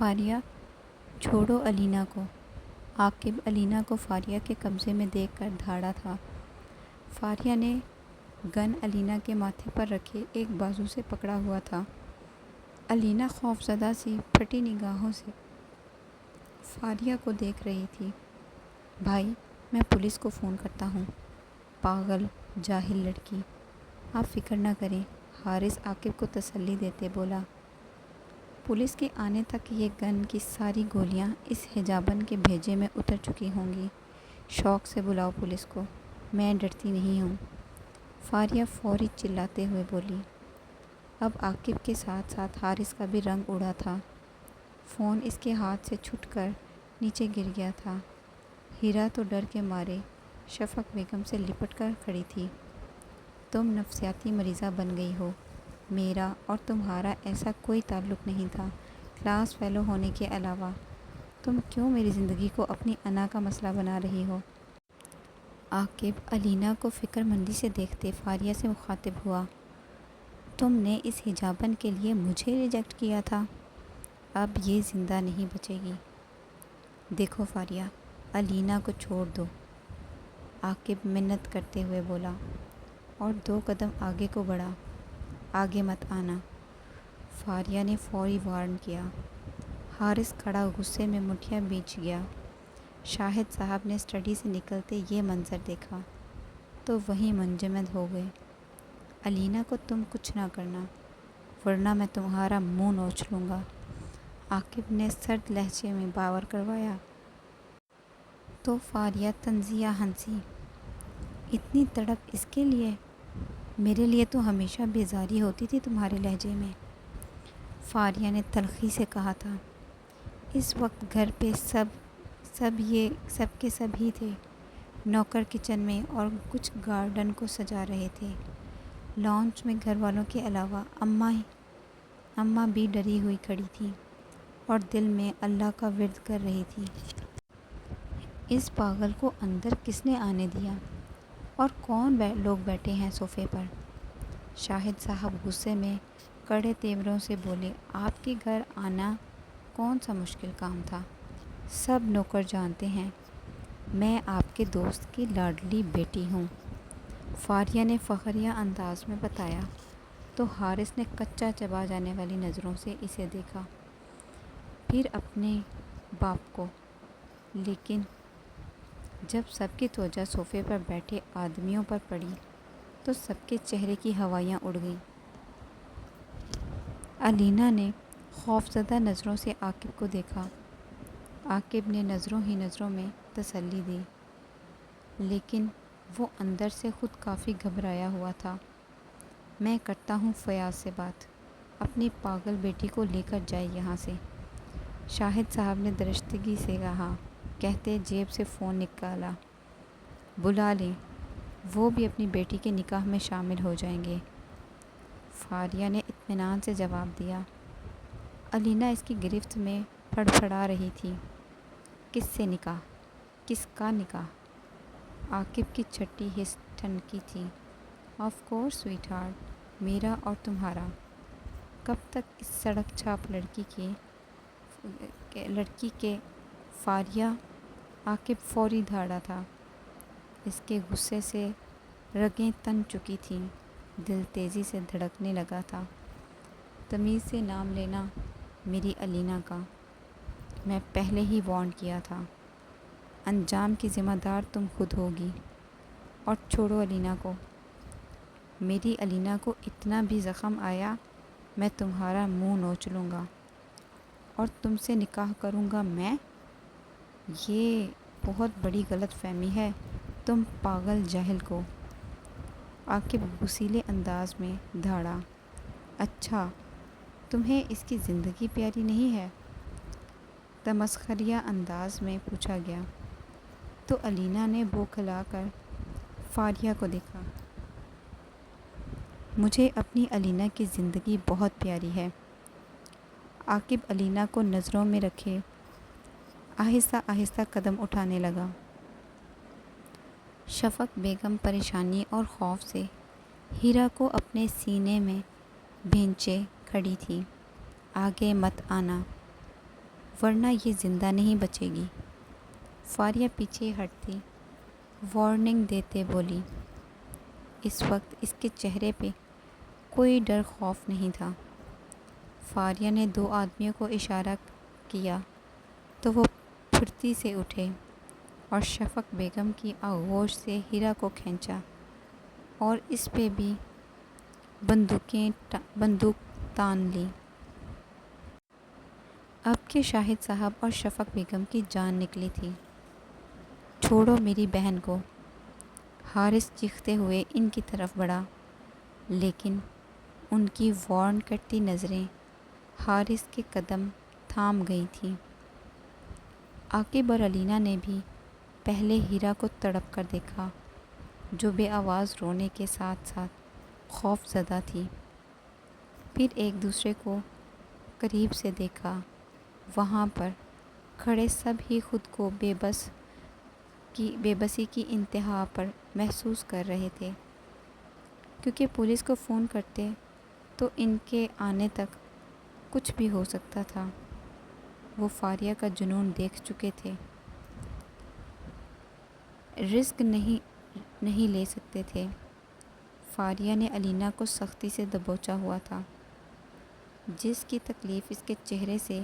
فاریہ، چھوڑو علینا کو۔ عاقب علینا کو فاریہ کے قبضے میں دیکھ کر دھاڑا تھا۔ فاریہ نے گن علینا کے ماتھے پر رکھے ایک بازو سے پکڑا ہوا تھا۔ علینا خوفزدہ سی پھٹی نگاہوں سے فاریہ کو دیکھ رہی تھی۔ بھائی، میں پولیس کو فون کرتا ہوں۔ پاگل، جاہل لڑکی، آپ فکر نہ کریں، حارث عاقب کو تسلی دیتے بولا۔ پولیس کے آنے تک یہ گن کی ساری گولیاں اس حجابن کے بھیجے میں اتر چکی ہوں گی۔ شوق سے بلاؤ پولیس کو، میں ڈرتی نہیں ہوں، فاریہ فوری چلاتے ہوئے بولی۔ اب عاقب کے ساتھ ساتھ حارث کا بھی رنگ اڑا تھا۔ فون اس کے ہاتھ سے چھوٹ کر نیچے گر گیا تھا۔ ہیرا تو ڈر کے مارے شفق بیگم سے لپٹ کر کھڑی تھی۔ تم نفسیاتی مریضہ بن گئی ہو، میرا اور تمہارا ایسا کوئی تعلق نہیں تھا کلاس فیلو ہونے کے علاوہ، تم کیوں میری زندگی کو اپنی انا کا مسئلہ بنا رہی ہو؟ عاقب علینا کو فکر مندی سے دیکھتے فاریہ سے مخاطب ہوا۔ تم نے اس حجابن کے لیے مجھے ریجیکٹ کیا تھا، اب یہ زندہ نہیں بچے گی۔ دیکھو فاریہ، علینا کو چھوڑ دو، عاقب منت کرتے ہوئے بولا، اور 2 قدم آگے کو بڑھا۔ آگے مت آنا، فاریہ نے فوری وارن کیا۔ حارث کھڑا غصے میں مٹھیاں بیچ گیا۔ شاہد صاحب نے اسٹڈی سے نکلتے یہ منظر دیکھا تو وہیں منجمد ہو گئے۔ علینا کو تم کچھ نہ کرنا، ورنہ میں تمہارا منہ نوچ لوں گا، عاقب نے سرد لہجے میں باور کروایا۔ تو فاریہ طنزیہ ہنسی۔ اتنی تڑپ اس کے لیے؟ میرے لیے تو ہمیشہ بیزاری ہوتی تھی تمہارے لہجے میں، فاریہ نے تلخی سے کہا تھا۔ اس وقت گھر پہ سب کے سب ہی تھے، نوکر کچن میں اور کچھ گارڈن کو سجا رہے تھے۔ لانچ میں گھر والوں کے علاوہ اماں بھی ڈری ہوئی کھڑی تھیں اور دل میں اللہ کا ورد کر رہی تھی۔ اس پاگل کو اندر کس نے آنے دیا؟ اور کون لوگ بیٹھے ہیں صوفے پر؟ شاہد صاحب غصے میں کڑے تیوروں سے بولے۔ آپ کے گھر آنا کون سا مشکل کام تھا؟ سب نوکر جانتے ہیں میں آپ کے دوست کی لاڈلی بیٹی ہوں، فاریہ نے فخریہ انداز میں بتایا تو حارث نے کچا چبا جانے والی نظروں سے اسے دیکھا، پھر اپنے باپ کو۔ لیکن جب سب کی توجہ صوفے پر بیٹھے آدمیوں پر پڑی تو سب کے چہرے کی ہوائیاں اڑ گئیں۔ علینا نے خوفزدہ نظروں سے عاقب کو دیکھا۔ عاقب نے نظروں ہی نظروں میں تسلی دی، لیکن وہ اندر سے خود کافی گھبرایا ہوا تھا۔ میں کرتا ہوں فیاض سے بات، اپنی پاگل بیٹی کو لے کر جائے یہاں سے، شاہد صاحب نے درشتگی سے کہا، کہتے جیب سے فون نکالا۔ بلا لیں، وہ بھی اپنی بیٹی کے نکاح میں شامل ہو جائیں گے، فاریہ نے اطمینان سے جواب دیا۔ علینا اس کی گرفت میں پھڑپھڑا رہی تھی۔ کس سے نکاح؟ کس کا نکاح؟ عاقب کی چھٹی حس ٹھنڈی تھی۔ آف کورس سویٹ ہارٹ، میرا اور تمہارا۔ کب تک اس سڑک چھاپ لڑکی کے فاریہ؟ عاقب فوری دھاڑا تھا۔ اس کے غصے سے رگیں تن چکی تھیں، دل تیزی سے دھڑکنے لگا تھا۔ تمیز سے نام لینا میری علینا کا، میں پہلے ہی وارن کیا تھا، انجام کی ذمہ دار تم خود ہوگی۔ اور چھوڑو علینا کو، میری علینا کو اتنا بھی زخم آیا میں تمہارا منہ نوچ لوں گا اور تم سے نکاح کروں گا میں؟ یہ بہت بڑی غلط فہمی ہے، تم پاگل جاہل کو، عاقب غصیلے انداز میں دھاڑا۔ اچھا، تمہیں اس کی زندگی پیاری نہیں ہے؟ تمسخریہ انداز میں پوچھا گیا تو علینا نے بوکھلا کر فاریہ کو دیکھا۔ مجھے اپنی علینا کی زندگی بہت پیاری ہے، عاقب علینا کو نظروں میں رکھے آہستہ آہستہ قدم اٹھانے لگا۔ شفق بیگم پریشانی اور خوف سے ہیرا کو اپنے سینے میں بھینچے کھڑی تھی۔ آگے مت آنا، ورنہ یہ زندہ نہیں بچے گی۔ فاریہ پیچھے ہٹتی وارننگ دیتے بولی۔ اس وقت اس کے چہرے پہ کوئی ڈر خوف نہیں تھا۔ فاریہ نے 2 آدمیوں کو اشارہ کیا تو وہ پھرتی سے اٹھے اور شفق بیگم کی آغوش سے ہیرا کو کھینچا اور اس پہ بھی بندوق تان لی۔ اب کہ شاہد صاحب اور شفق بیگم کی جان نکلی تھی۔ چھوڑو میری بہن کو، حارث چیختے ہوئے ان کی طرف بڑھا، لیکن ان کی وارن کرتی نظریں حارث کے قدم تھام گئی تھیں۔ عاقب اور علینا نے بھی پہلے ہیرا کو تڑپ کر دیکھا، جو بے آواز رونے کے ساتھ ساتھ خوف زدہ تھی۔ پھر ایک دوسرے کو قریب سے دیکھا۔ وہاں پر کھڑے سب ہی خود کو بے بسی کی انتہا پر محسوس کر رہے تھے، کیونکہ پولیس کو فون کرتے تو ان کے آنے تک کچھ بھی ہو سکتا تھا۔ وہ فاریہ کا جنون دیکھ چکے تھے، رسک نہیں لے سکتے تھے۔ فاریہ نے علینا کو سختی سے دبوچا ہوا تھا، جس کی تکلیف اس کے چہرے سے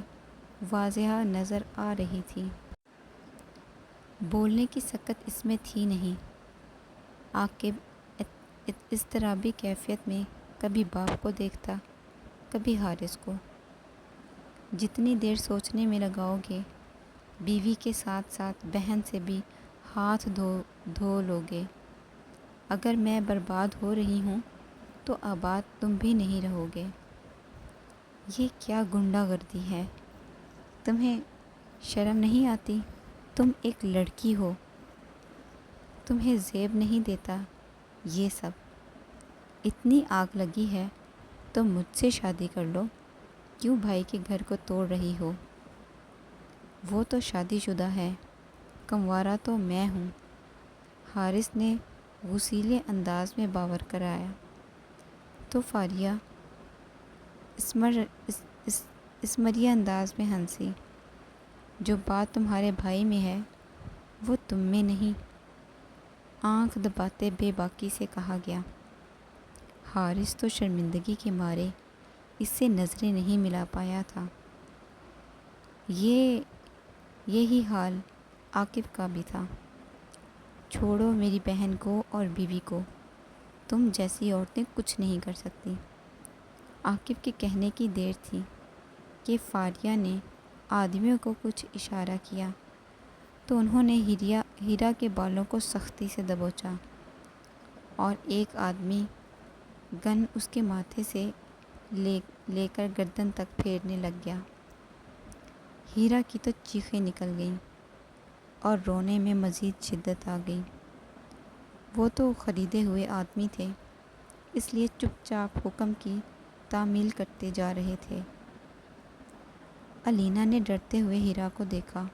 واضح نظر آ رہی تھی۔ بولنے کی سکت اس میں تھی نہیں۔ عاقب اضطرابی کیفیت میں کبھی باپ کو دیکھتا، کبھی حارث کو۔ جتنی دیر سوچنے میں لگاؤ گے، بیوی کے ساتھ ساتھ بہن سے بھی ہاتھ دھو لوگے۔ اگر میں برباد ہو رہی ہوں تو آباد تم بھی نہیں رہو گے۔ یہ کیا غنڈہ گردی ہے؟ تمہیں شرم نہیں آتی؟ تم ایک لڑکی ہو، تمہیں زیب نہیں دیتا یہ سب؟ اتنی آگ لگی ہے تو مجھ سے شادی کر لو، کیوں بھائی کے گھر کو توڑ رہی ہو؟ وہ تو شادی شدہ ہے، کنوارا تو میں ہوں، حارث نے غصیلے انداز میں باور کرایا۔ تو فاریہ اسمریہ انداز میں ہنسی۔ جو بات تمہارے بھائی میں ہے وہ تم میں نہیں، آنکھ دباتے بے باکی سے کہا گیا۔ حارث تو شرمندگی کے مارے اس سے نظریں نہیں ملا پایا تھا۔ یہی حال عاقب کا بھی تھا۔ چھوڑو میری بہن کو اور بیوی کو، تم جیسی عورتیں کچھ نہیں کر سکتی۔ عاقب کے کہنے کی دیر تھی کہ فاریہ نے آدمیوں کو کچھ اشارہ کیا تو انہوں نے ہیرا کے بالوں کو سختی سے دبوچا اور ایک آدمی گن اس کے ماتھے سے لے کر گردن تک پھیرنے لگ گیا۔ ہیرا کی تو چیخیں نکل گئیں اور رونے میں مزید شدت آ گئی۔ وہ تو خریدے ہوئے آدمی تھے، اس لیے چپ چاپ حکم کی تعمیل کرتے جا رہے تھے۔ علینا نے ڈرتے ہوئے ہیرا کو دیکھا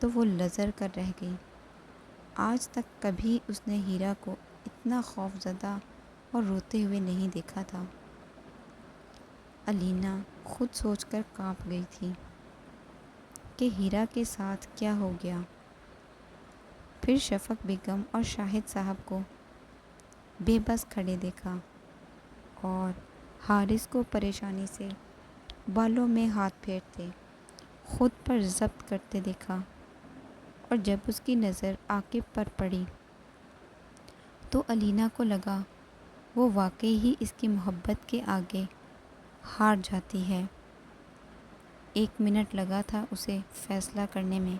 تو وہ لرز کر رہ گئی۔ آج تک کبھی اس نے ہیرا کو اتنا خوف زدہ اور روتے ہوئے نہیں دیکھا تھا۔ علینا خود سوچ کر کانپ گئی تھی کہ ہیرا کے ساتھ کیا ہو گیا۔ پھر شفق بیگم اور شاہد صاحب کو بے بس کھڑے دیکھا اور حارث کو پریشانی سے بالوں میں ہاتھ پھیرتے خود پر ضبط کرتے دیکھا، اور جب اس کی نظر عاقب پر پڑی تو علینا کو لگا وہ واقعی ہی اس کی محبت کے آگے ہار جاتی ہے۔ 1 منٹ لگا تھا اسے فیصلہ کرنے میں۔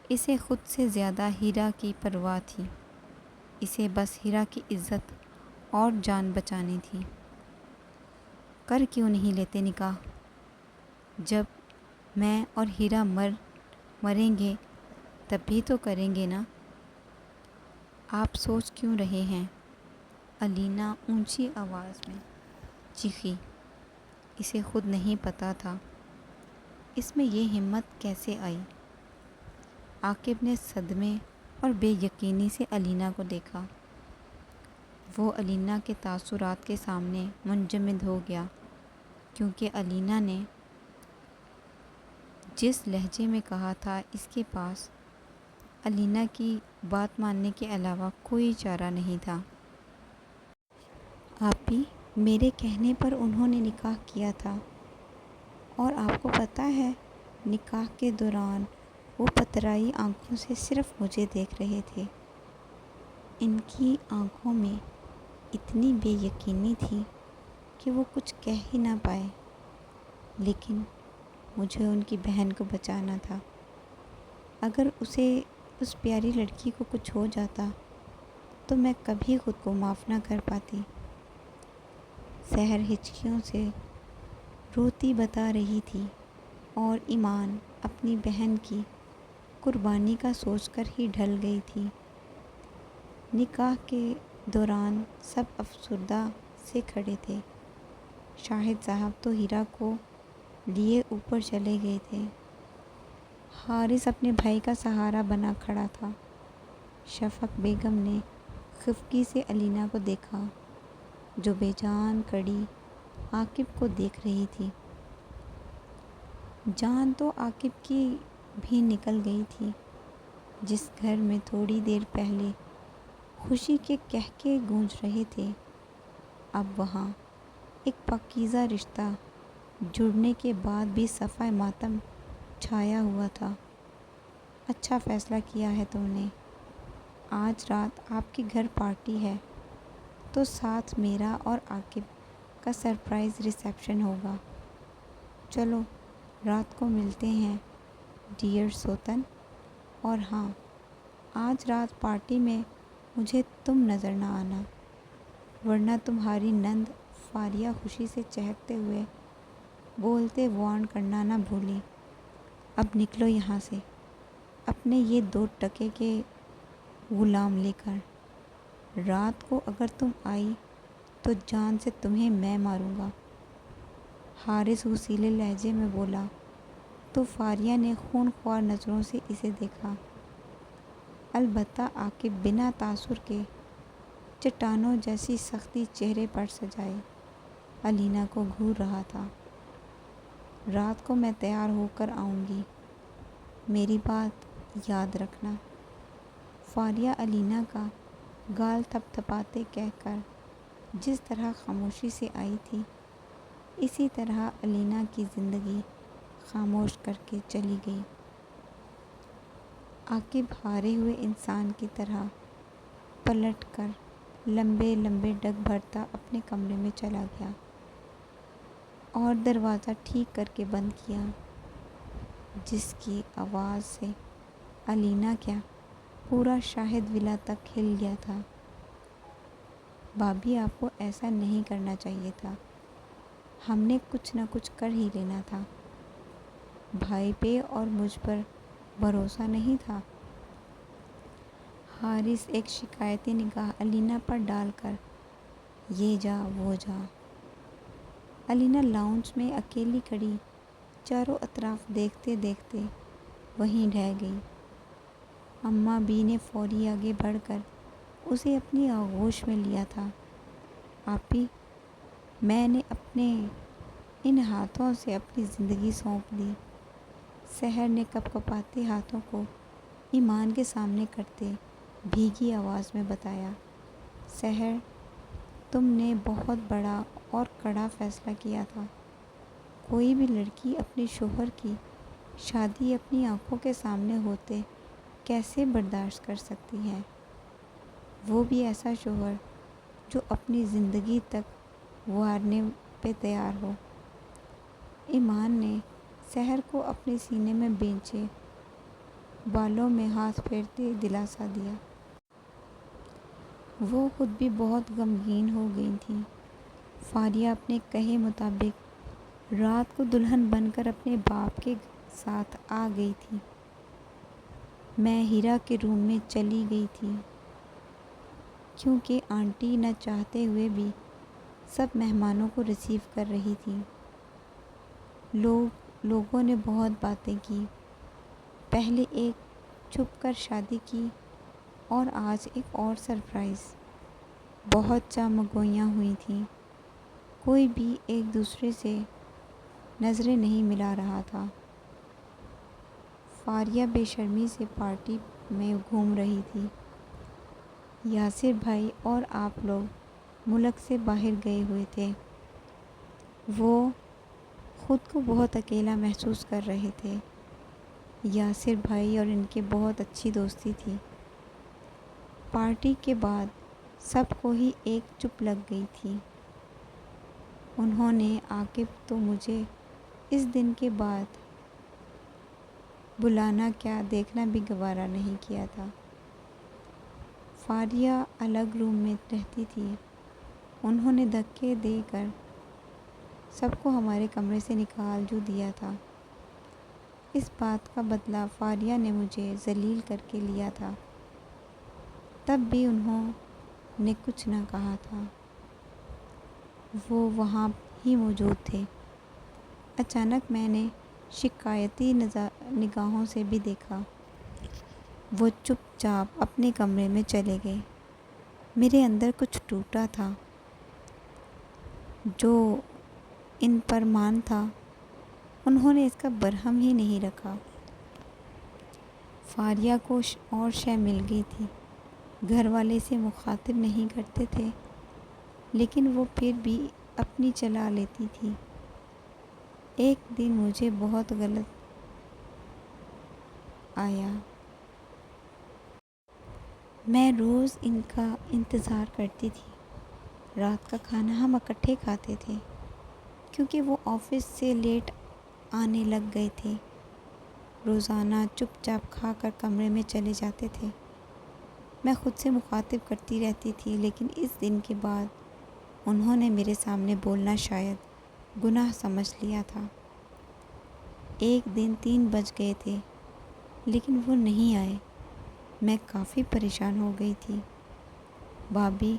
اسے خود سے زیادہ ہیرا کی پرواہ تھی، اسے بس ہیرا کی عزت اور جان بچانی تھی۔ کر کیوں نہیں لیتے نکاح؟ جب میں اور ہیرا مریں گے تب بھی تو کریں گے نا؟ آپ سوچ کیوں رہے ہیں؟ علینا اونچی آواز میں چیخی۔ اسے خود نہیں پتا تھا اس میں یہ ہمت کیسے آئی۔ عاقب نے صدمے اور بے یقینی سے علینا کو دیکھا۔ وہ علینا کے تاثرات کے سامنے منجمد ہو گیا، کیونکہ علینا نے جس لہجے میں کہا تھا اس کے پاس علینا کی بات ماننے کے علاوہ کوئی چارہ نہیں تھا۔ آپی، میرے کہنے پر انہوں نے نکاح کیا تھا، اور آپ کو پتہ ہے نکاح کے دوران وہ پترائی آنکھوں سے صرف مجھے دیکھ رہے تھے۔ ان کی آنکھوں میں اتنی بے یقینی تھی کہ وہ کچھ کہہ ہی نہ پائے، لیکن مجھے ان کی بہن کو بچانا تھا۔ اگر اسے اس پیاری لڑکی کو کچھ ہو جاتا تو میں کبھی خود کو معاف نہ کر پاتی۔ سحر ہچکیوں سے روتی بتا رہی تھی، اور ایمان اپنی بہن کی قربانی کا سوچ کر ہی ڈھل گئی تھی۔ نکاح کے دوران سب افسردہ سے کھڑے تھے۔ شاہد صاحب تو ہیرا کو لیے اوپر چلے گئے تھے۔ حارث اپنے بھائی کا سہارا بنا کھڑا تھا۔ شفق بیگم نے خفگی سے علینا کو دیکھا، جو بے جان کڑی عاقب کو دیکھ رہی تھی۔ جان تو عاقب کی بھی نکل گئی تھی۔ جس گھر میں تھوڑی دیر پہلے خوشی کے قہقہے گونج رہے تھے، اب وہاں ایک پاکیزہ رشتہ جڑنے کے بعد بھی صفائے ماتم چھایا ہوا تھا۔ اچھا فیصلہ کیا ہے تم نے۔ آج رات آپ کے گھر پارٹی ہے، تو ساتھ میرا اور عاقب کا سرپرائز ریسیپشن ہوگا۔ چلو رات کو ملتے ہیں ڈیئر سوتن۔ اور ہاں، آج رات پارٹی میں مجھے تم نظر نہ آنا، ورنہ تمہاری نند فاریہ خوشی سے چہکتے ہوئے بولتے وارن کرنا نہ بھولیں۔ اب نکلو یہاں سے، اپنے یہ 2 ٹکے کے غلام لے کر۔ رات کو اگر تم آئی تو جان سے تمہیں میں ماروں گا۔ حارث غصیلے لہجے میں بولا تو فاریہ نے خون خوار نظروں سے اسے دیکھا۔ البتہ عاقب بنا تاثر کے چٹانوں جیسی سختی چہرے پر سجائے علینا کو گھور رہا تھا۔ رات کو میں تیار ہو کر آؤں گی، میری بات یاد رکھنا۔ فاریہ علینا کا گال تھپ تھپاتے کہہ کر جس طرح خاموشی سے آئی تھی، اسی طرح علینا کی زندگی خاموش کر کے چلی گئی۔ عاقب ہارے ہوئے انسان کی طرح پلٹ کر لمبے لمبے ڈگ بھرتا اپنے کمرے میں چلا گیا اور دروازہ ٹھیک کر کے بند کیا، جس کی آواز سے علینا کیا پورا شاہد ولا تک ہل گیا تھا۔ بھابھی، آپ کو ایسا نہیں کرنا چاہیے تھا، ہم نے کچھ نہ کچھ کر ہی لینا تھا۔ بھائی پہ اور مجھ پر بھروسہ نہیں تھا؟ حارث ایک شکایتی نگاہ علینا پر ڈال کر یہ جا وہ جا۔ علینا لاؤنج میں اکیلی کھڑی چاروں اطراف دیکھتے دیکھتے وہیں ڈھہ گئی۔ اماں بی نے فوری آگے بڑھ کر اسے اپنی آغوش میں لیا تھا۔ آپی، میں نے اپنے ان ہاتھوں سے اپنی زندگی سونپ دی، سحر نے کپ کپاتے ہاتھوں کو ایمان کے سامنے کرتے بھیگی آواز میں بتایا۔ سحر، تم نے بہت بڑا اور کڑا فیصلہ کیا تھا۔ کوئی بھی لڑکی اپنے شوہر کی شادی اپنی آنکھوں کے سامنے ہوتے کیسے برداشت کر سکتی ہے؟ وہ بھی ایسا شوہر جو اپنی زندگی تک وارنے پہ تیار ہو۔ ایمان نے سحر کو اپنے سینے میں بھیجے بالوں میں ہاتھ پھیرتے دلاسا دیا۔ وہ خود بھی بہت غمگین ہو گئی تھیں۔ فاریہ اپنے کہے مطابق رات کو دلہن بن کر اپنے باپ کے ساتھ آ گئی تھی۔ میں ہیرا کے روم میں چلی گئی تھی، کیونکہ آنٹی نہ چاہتے ہوئے بھی سب مہمانوں کو ریسیو کر رہی تھیں۔ لوگوں نے بہت باتیں کی، پہلے ایک چھپ کر شادی کی اور آج ایک اور سرپرائز۔ بہت چامگوئیاں ہوئی تھیں، کوئی بھی ایک دوسرے سے نظریں نہیں ملا رہا تھا۔ فاریہ بے شرمی سے پارٹی میں گھوم رہی تھی۔ یاسر بھائی اور آپ لوگ ملک سے باہر گئے ہوئے تھے۔ وہ خود کو بہت اکیلا محسوس کر رہے تھے۔ یاسر بھائی اور ان کی بہت اچھی دوستی تھی۔ پارٹی کے بعد سب کو ہی ایک چپ لگ گئی تھی۔ انہوں نے عاقب تو مجھے اس دن کے بعد بلانا کیا دیکھنا بھی گوارا نہیں کیا تھا۔ فاریہ الگ روم میں رہتی تھی۔ انہوں نے دھکے دے کر سب کو ہمارے کمرے سے نکال جو دیا تھا۔ اس بات کا بدلہ فاریہ نے مجھے ذلیل کر کے لیا تھا۔ تب بھی انہوں نے کچھ نہ کہا تھا۔ وہ وہاں ہی موجود تھے۔ اچانک میں نے شکایتی نگاہوں سے بھی دیکھا۔ وہ چپ چاپ اپنے کمرے میں چلے گئے۔ میرے اندر کچھ ٹوٹا تھا۔ جو ان پر مان تھا انہوں نے اس کا برہم ہی نہیں رکھا۔ فاریہ کو اور شے مل گئی تھی۔ گھر والے سے مخاطب نہیں کرتے تھے لیکن وہ پھر بھی اپنی چلا لیتی تھی۔ ایک دن مجھے بہت غلط آیا۔ میں روز ان کا انتظار کرتی تھی۔ رات کا کھانا ہم اکٹھے کھاتے تھے کیونکہ وہ آفس سے لیٹ آنے لگ گئے تھے۔ روزانہ چپ چاپ کھا کر کمرے میں چلے جاتے تھے۔ میں خود سے مخاطب کرتی رہتی تھی لیکن اس دن کے بعد انہوں نے میرے سامنے بولنا شاید گناہ سمجھ لیا تھا۔ ایک دن 3 بج گئے تھے لیکن وہ نہیں آئے۔ میں کافی پریشان ہو گئی تھی۔ بھابھی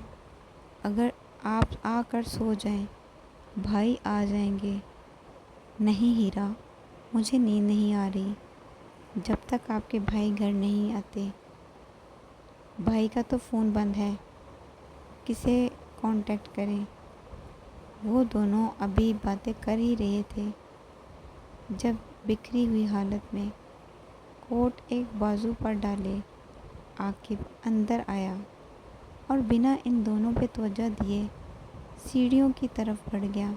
اگر آپ آ کر سو جائیں، بھائی آ جائیں گے۔ نہیں ہیرا، مجھے نیند نہیں آ رہی جب تک آپ کے بھائی گھر نہیں آتے۔ بھائی کا تو فون بند ہے، کسے کانٹیکٹ کریں؟ وہ دونوں ابھی باتیں کر ہی رہے تھے جب بکھری ہوئی حالت میں کوٹ ایک بازو پر ڈالے عاقب اندر آیا اور بنا ان دونوں پہ توجہ دیے سیڑھیوں کی طرف بڑھ گیا۔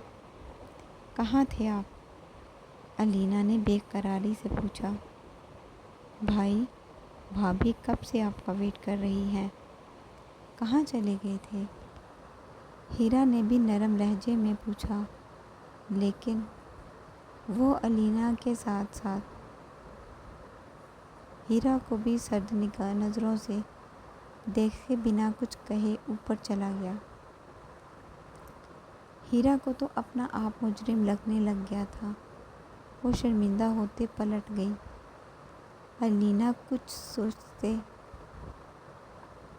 کہاں تھے آپ؟ علینا نے بے قراری سے پوچھا۔ بھائی، بھابھی کب سے آپ کا ویٹ کر رہی ہیں، کہاں چلے گئے تھے؟ ہیرا نے بھی نرم لہجے میں پوچھا لیکن وہ علینا کے ساتھ ساتھ ہیرا کو بھی سرد نظروں سے دیکھے بنا کچھ کہے اوپر چلا گیا۔ ہیرا کو تو اپنا آپ مجرم لگنے لگ گیا تھا۔ وہ شرمندہ ہوتے پلٹ گئی۔ علینا کچھ سوچتے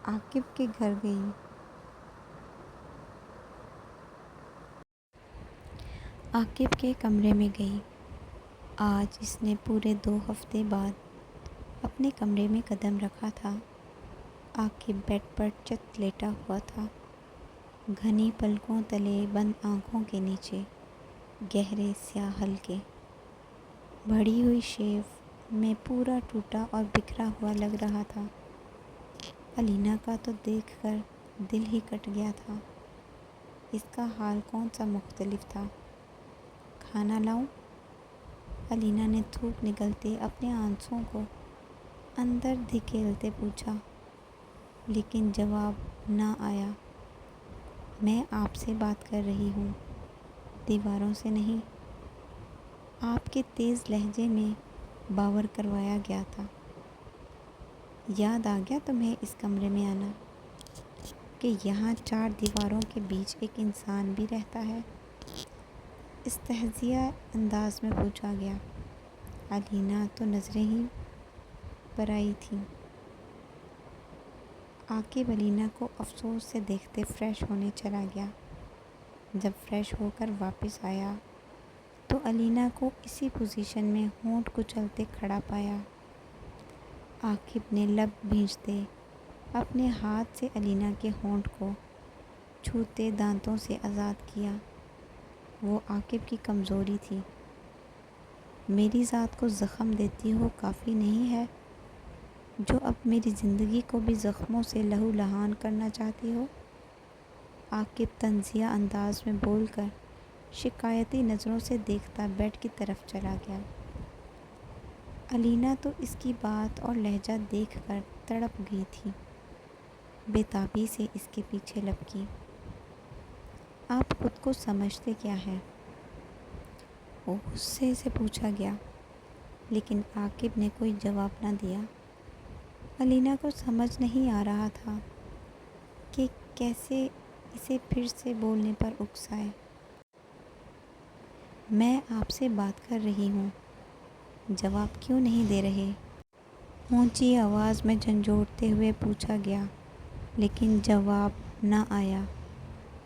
عاقب کے گھر گئی۔ عاقب کے کمرے میں گئی۔ آج اس نے پورے 2 ہفتے بعد اپنے کمرے میں قدم رکھا تھا۔ عاقب بیڈ پر چت لیٹا ہوا تھا۔ گھنی پلکوں تلے بند آنکھوں کے نیچے گہرے سیاہ حلقے۔ بڑھی ہوئی شیو میں پورا ٹوٹا اور بکھرا ہوا لگ رہا تھا۔ علینا کا تو دیکھ کر دل ہی کٹ گیا تھا۔ اس کا حال کون سا مختلف تھا؟ کھانا لاؤں؟ علینا نے تھوک نگلتے اپنے آنسوؤں کو اندر دھکیلتے پوچھا لیکن جواب نہ آیا۔ میں آپ سے بات کر رہی ہوں، دیواروں سے نہیں۔ آپ کے تیز لہجے میں باور کروایا گیا تھا۔ یاد آ گیا تمہیں اس کمرے میں آنا کہ یہاں 4 دیواروں کے بیچ ایک انسان بھی رہتا ہے؟ استہزائیہ انداز میں پوچھا گیا۔ علینا تو نظریں ہی پر آئی تھیں۔ عاقب علینا کو افسوس سے دیکھتے فریش ہونے چلا گیا۔ جب فریش ہو کر واپس آیا تو علینا کو اسی پوزیشن میں ہونٹ کچلتے کھڑا پایا۔ عاقب نے لب بھینچتے اپنے ہاتھ سے علینا کے ہونٹ کو چھوتے دانتوں سے آزاد کیا۔ وہ عاقب کی کمزوری تھی۔ میری ذات کو زخم دیتی ہو کافی نہیں ہے، جو اب میری زندگی کو بھی زخموں سے لہو لہان کرنا چاہتی ہو؟ عاقب طنزیہ انداز میں بول کر شکایتی نظروں سے دیکھتا بیڈ کی طرف چلا گیا۔ علینا تو اس کی بات اور لہجہ دیکھ کر تڑپ گئی تھی، بے تابی سے اس کے پیچھے لپکی۔ آپ خود کو سمجھتے کیا ہے؟ وہ غصے سے پوچھا گیا، لیکن عاقب نے کوئی جواب نہ دیا۔ علینا کو سمجھ نہیں آ رہا تھا کہ کیسے اسے پھر سے بولنے پر اکسائے۔ میں آپ سے بات کر رہی ہوں، جواب کیوں نہیں دے رہے؟ اونچی آواز میں جھنجھوڑتے ہوئے پوچھا گیا، لیکن جواب نہ آیا۔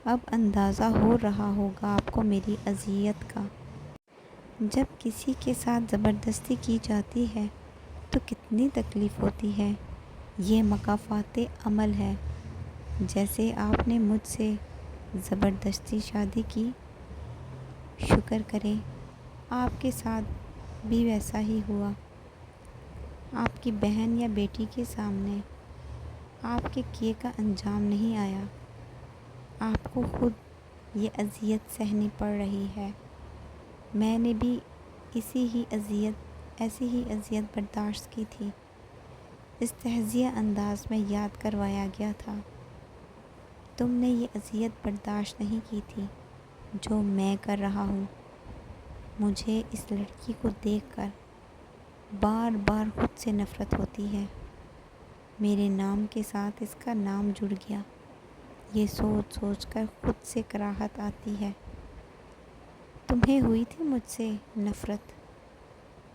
اب اندازہ ہو رہا ہوگا آپ کو میری اذیت کا۔ جب کسی کے ساتھ زبردستی کی جاتی ہے تو کتنی تکلیف ہوتی ہے۔ یہ مکافات عمل ہے۔ جیسے آپ نے مجھ سے زبردستی شادی کی، شکر کریں آپ کے ساتھ بھی ویسا ہی ہوا۔ آپ کی بہن یا بیٹی کے سامنے آپ کے کیے کا انجام نہیں آیا۔ آپ کو خود یہ اذیت سہنی پڑ رہی ہے۔ میں نے بھی ایسی ہی اذیت برداشت کی تھی۔ استہزائیہ انداز میں یاد کروایا گیا تھا۔ تم نے یہ اذیت برداشت نہیں کی تھی جو میں کر رہا ہوں۔ مجھے اس لڑکی کو دیکھ کر بار بار خود سے نفرت ہوتی ہے۔ میرے نام کے ساتھ اس کا نام جڑ گیا، یہ سوچ سوچ کر خود سے کراہت آتی ہے۔ تمہیں ہوئی تھی مجھ سے نفرت؟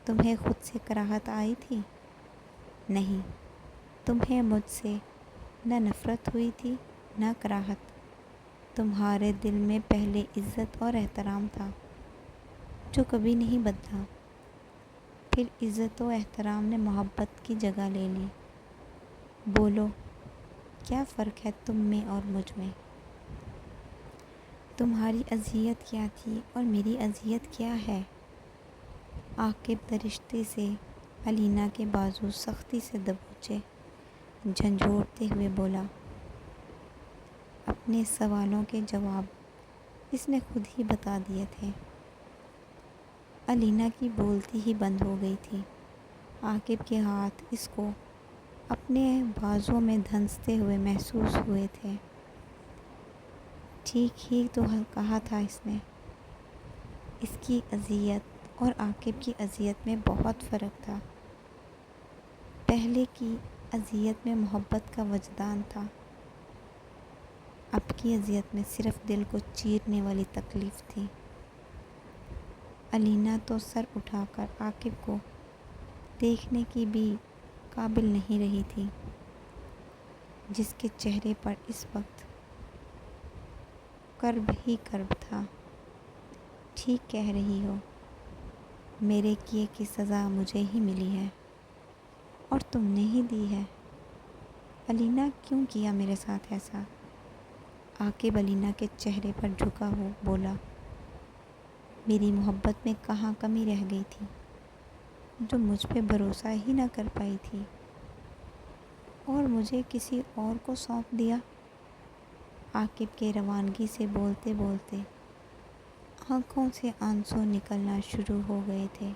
تمہیں خود سے کراہت آئی تھی؟ نہیں، تمہیں مجھ سے نہ نفرت ہوئی تھی نہ کراہت۔ تمہارے دل میں پہلے عزت اور احترام تھا جو کبھی نہیں بدلا۔ پھر عزت و احترام نے محبت کی جگہ لے لی۔ بولو، کیا فرق ہے تم میں اور مجھ میں؟ تمہاری اذیت کیا تھی اور میری اذیت کیا ہے؟ عاقب درشتے سے علینا کے بازو سختی سے دبوچے، جھنجھوڑتے ہوئے بولا۔ اپنے سوالوں کے جواب اس نے خود ہی بتا دیے تھے۔ علینا کی بولتی ہی بند ہو گئی تھی۔ عاقب کے ہاتھ اس کو اپنے بازو میں دھنستے ہوئے محسوس ہوئے تھے۔ ٹھیک ہی تو کہا تھا اس نے۔ اس کی اذیت اور عاقب کی اذیت میں بہت فرق تھا۔ پہلے کی اذیت میں محبت کا وجدان تھا، اب کی اذیت میں صرف دل کو چیرنے والی تکلیف تھی۔ علینا تو سر اٹھا کر عاقب کو دیکھنے کی بھی قابل نہیں رہی تھی، جس کے چہرے پر اس وقت کرب ہی کرب تھا۔ ٹھیک کہہ رہی ہو، میرے کیے کی سزا مجھے ہی ملی ہے اور تم نے ہی دی ہے۔ علینا کیوں کیا میرے ساتھ ایسا؟ عاقب علینا کے چہرے پر جھکا ہو بولا۔ میری محبت میں کہاں کمی رہ گئی تھی جو مجھ پہ بھروسہ ہی نہ کر پائی تھی اور مجھے کسی اور کو سونپ دیا؟ عاقب کے روانگی سے بولتے بولتے آنکھوں سے آنسو نکلنا شروع ہو گئے تھے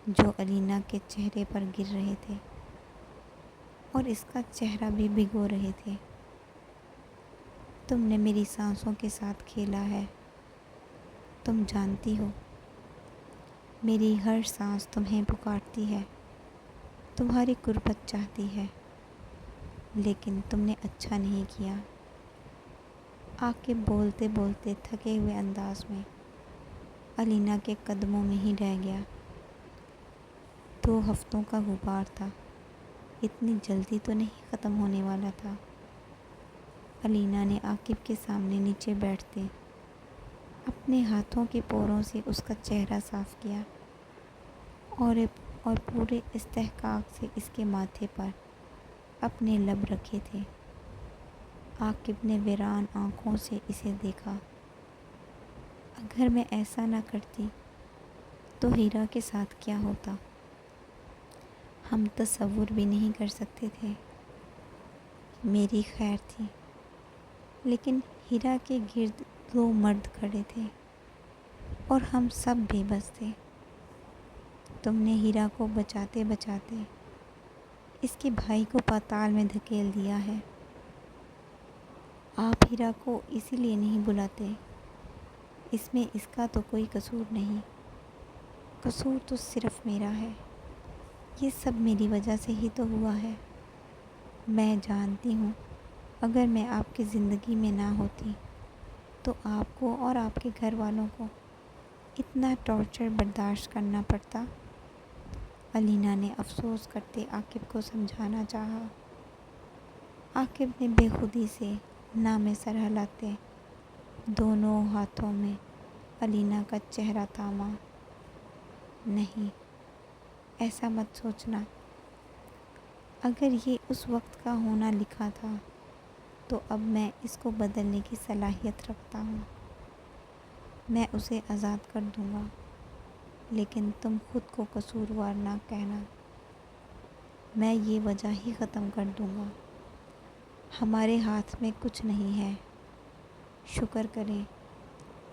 جو علینا کے چہرے پر گر رہے تھے اور اس کا چہرہ بھی بھگو رہے تھے۔ تم نے میری سانسوں کے ساتھ کھیلا ہے۔ تم جانتی ہو، میری ہر سانس تمہیں پکارتی ہے، تمہاری قربت چاہتی ہے، لیکن تم نے اچھا نہیں کیا۔ عاقب بولتے بولتے تھکے ہوئے انداز میں علینا کے قدموں میں ہی رہ گیا۔ 2 ہفتوں کا غبار تھا، اتنی جلدی تو نہیں ختم ہونے والا تھا۔ علینا نے عاقب کے سامنے نیچے بیٹھتے اپنے ہاتھوں کے پوروں سے اس کا چہرہ صاف کیا اور پورے استحقاق سے اس کے ماتھے پر اپنے لب رکھے تھے۔ عاقب نے ویران آنکھوں سے اسے دیکھا۔ اگر میں ایسا نہ کرتی تو ہیرا کے ساتھ کیا ہوتا ہم تصور بھی نہیں کر سکتے تھے۔ میری خیر تھی، لیکن ہیرا کے گرد 2 مرد کھڑے تھے اور ہم سب بے بس تھے۔ تم نے ہیرا کو بچاتے بچاتے اس کے بھائی کو پاتال میں دھکیل دیا ہے۔ آپ ہیرا کو اسی لیے نہیں بلاتے۔ اس میں اس کا تو کوئی قصور نہیں، قصور تو صرف میرا ہے۔ یہ سب میری وجہ سے ہی تو ہوا ہے۔ میں جانتی ہوں اگر میں آپ کی زندگی میں نہ ہوتی تو آپ کو اور آپ کے گھر والوں کو اتنا ٹارچر برداشت کرنا پڑتا۔ علینا نے افسوس کرتے عاقب کو سمجھانا چاہا۔ عاقب نے بے خودی سے نام سر ہلاتے دونوں ہاتھوں میں علینا کا چہرہ تھاما۔ نہیں، ایسا مت سوچنا۔ اگر یہ اس وقت کا ہونا لکھا تھا تو اب میں اس کو بدلنے کی صلاحیت رکھتا ہوں۔ میں اسے آزاد کر دوں گا، لیکن تم خود کو قصوروار نہ کہنا۔ میں یہ وجہ ہی ختم کر دوں گا۔ ہمارے ہاتھ میں کچھ نہیں ہے۔ شکر کریں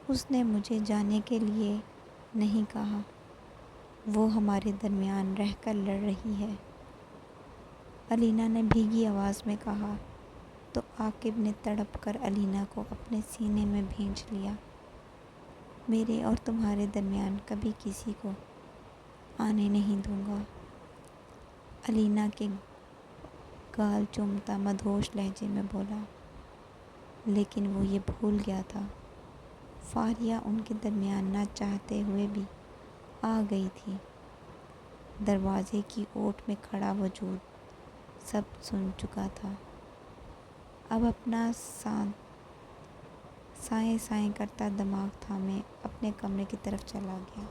اس نے مجھے جانے کے لیے نہیں کہا۔ وہ ہمارے درمیان رہ کر لڑ رہی ہے، علینا نے بھیگی آواز میں کہا تو عاقب نے تڑپ کر علینا کو اپنے سینے میں بھینچ لیا۔ میرے اور تمہارے درمیان کبھی کسی کو آنے نہیں دوں گا، علینا کے گال چومتا مدہوش لہجے میں بولا۔ لیکن وہ یہ بھول گیا تھا، فاریہ ان کے درمیان نہ چاہتے ہوئے بھی آ گئی تھی۔ دروازے کی اوٹ میں کھڑا وجود سب سن چکا تھا۔ اب اپنا سائیں سائیں کرتا دماغ تھامے اپنے کمرے کی طرف چلا گیا۔